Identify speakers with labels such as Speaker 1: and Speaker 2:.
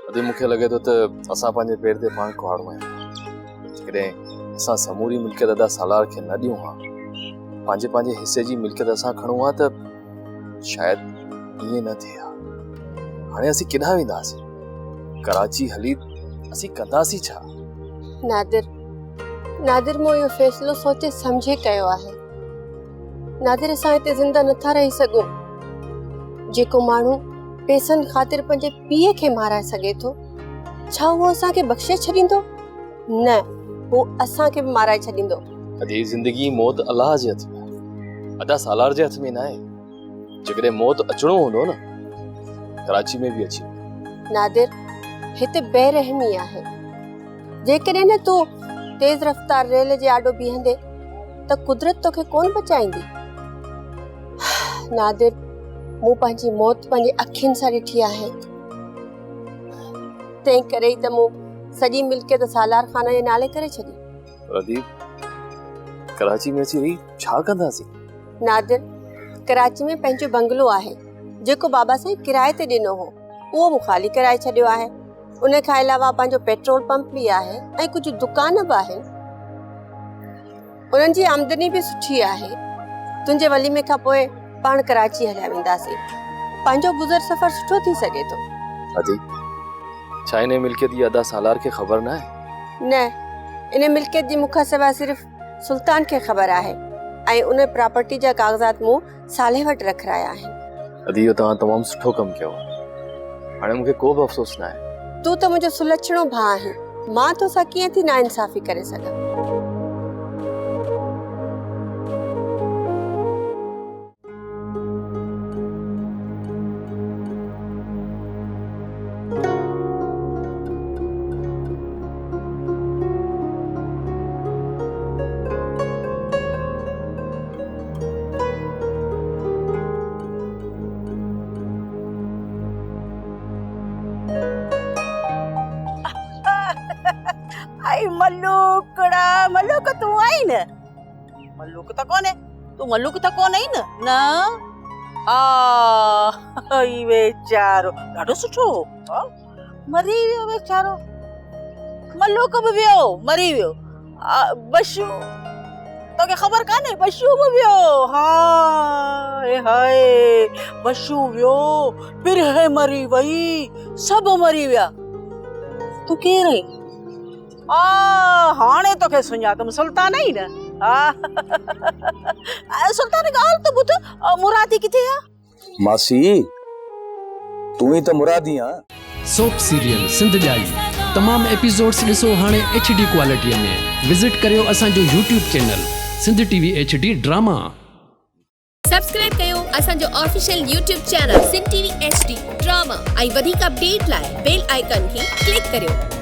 Speaker 1: अॼु मूंखे लॻे थो त असां पंहिंजे पेर ते पाण कुहाड़ो आहियूं। जेकॾहिं असां समूरी मिल्कियत अदा सालार खे न ॾियूं हा, पंहिंजे पंहिंजे हिसे जी मिल्कियत असां खणूं हा त शायदि ईअं न थिए हा। हाणे असीं केॾांहुं वेंदासीं? कराची हली असीं कंदासीं छा?
Speaker 2: नादिर मूं इहो फ़ैसिलो सोचे सम्झे कयो आहे। नादिर, असां हिते ज़िंदा नथा रही सघूं। जेको माण्हू पैसनि ख़ातिर पंहिंजे पीउ खे माराए सघे थो, छा उहो असांखे बख़्शे छॾींदो? न, उहो असांखे बि माराए छॾींदो।
Speaker 1: अॼु ज़िंदगी मौत अलाह जे हथ में, अदा सालार जे हथ में न आहे। जेकॾहिं मौत अचणो हूंदो न, कराची में बि अची।
Speaker 2: नादिर, हिते बेरहमी आहे। जेकॾहिं न तूं तेज़ रफ़्तार रेल जे आॾो बीहंदे त कुदरत तोखे कोन बचाईंदी। नादिर, मूं पंहिंजी मौत पंहिंजी अखियुनि सां ॾिठी आहे। तंहिं करे ई त मूं सॼी मिल्कियत सालार खान जे नाले करे छॾी।
Speaker 1: प्रदीप, कराची में अची रही छा कंदासीं?
Speaker 2: नादिर, कराची में पंहिंजो बंगलो आहे जेको बाबा साईं किराए ते ॾिनो हो। उहो मूं ख़ाली कराए छॾियो आहे। उन खां अलावा पंहिंजो पेट्रोल पंप बि आहे ऐं कुझु दुकान बि आहिनि। उन्हनि जी आमदनी बि सुठी आहे। तुंहिंजे वलीमे खां पोइ पाण कराची हलिया वेंदासीं। पंहिंजो गुज़र सफ़र सुठो थी सघे थो।
Speaker 1: अदी, छा इन मिल्कियत जी अदा सालार खे ख़बर न आहे?
Speaker 2: न, इन मिल्कियत जी मूंखां सवाइ सिर्फ़ सुल्तान खे ख़बर आहे ऐं उन प्रॉपर्टी जा कागज़ात मूं साले वटि रखराया आहिनि।
Speaker 1: अदी, इहो तव्हां तमामु सुठो कमु कयो। हाणे मूंखे को बि अफ़सोस न आहे।
Speaker 2: तूं त मुंहिंजो सुलक्षणो भाउ आहीं। मां तोसां कीअं थी नाइंसाफ़ी करे सघां?
Speaker 3: आई मल्लूकड़ा, मल्लूक तू आई न? मल्लूक त कोने, तू मल्लूक त कोन आई न? न ई बेचारो ॾाढो सुठो हो, मरी वियो बेचारो। मल्लूक बि वियो, मरी वियो। बशू, तोखे ख़बर कान्हे? बशू बि वियो। हाय हाय, बशू वियो, बिरह मरी वई, सभु मरी विया। तू केरु आई? हाणे तोखे सुञातमि, सुल्तान आई न? सुल्तान ॻाल्हि त ॿुध, मुरादी किथे आहे?
Speaker 4: मासी, तूं ई त मुरादी आ।
Speaker 5: सोप सीरियल सिंध जाई तमाम एपिसोड्स ॾिसो हाणे HD क्वालिटीअ में। विज़िट करियो असांजो YouTube channel Sindh TV HD drama.
Speaker 6: Subscribe कयो असांजो official YouTube channel Sindh TV HD drama ऐं वधीक अपडेट लाइ बेल आइकन खे क्लिक करियो।